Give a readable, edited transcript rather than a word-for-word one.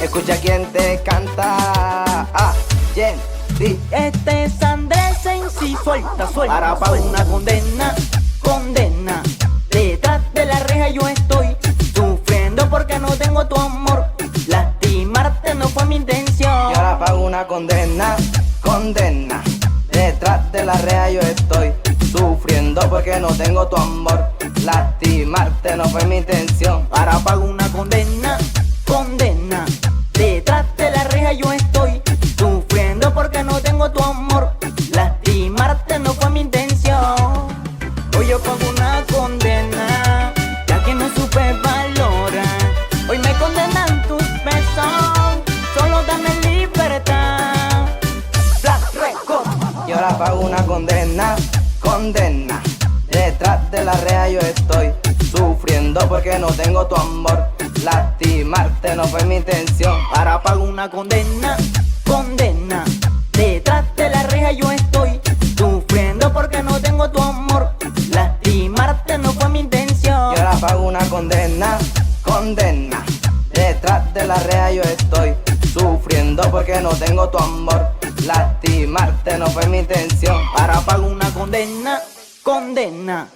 Escucha quién te canta. Ah, Jen, sí. Este es Andrés en sí, suelta, suelta. Para pa' suelta. Una condena, condena. Detrás de la reja yo estoy sufriendo porque no tengo tu amor. Lastimarte no fue mi intención. Y ahora pago una condena, condena. Detrás de la reja yo estoy sufriendo porque no tengo tu amor. Lastimarte no fue mi intención. Ahora pago una condena, condena. Detrás de la reja yo estoy sufriendo porque no tengo tu amor. Lastimarte no fue mi intención. Hoy yo pago una condena, ya que no supe valorar. Hoy me condenan tus besos, solo dame libertad. Black Record. Y ahora pago una condena, condena. Detrás de la reja yo estoy sufriendo porque no tengo tu amor. Lastimarte no fue mi intención. Ahora pago una condena, condena. Detrás de la reja yo estoy sufriendo porque no tengo tu amor. Lastimarte no fue mi intención. Y ahora pago una condena, condena. Detrás de la reja yo estoy sufriendo porque no tengo tu amor. Lastimarte no fue mi intención. Ahora pago una condena, condena.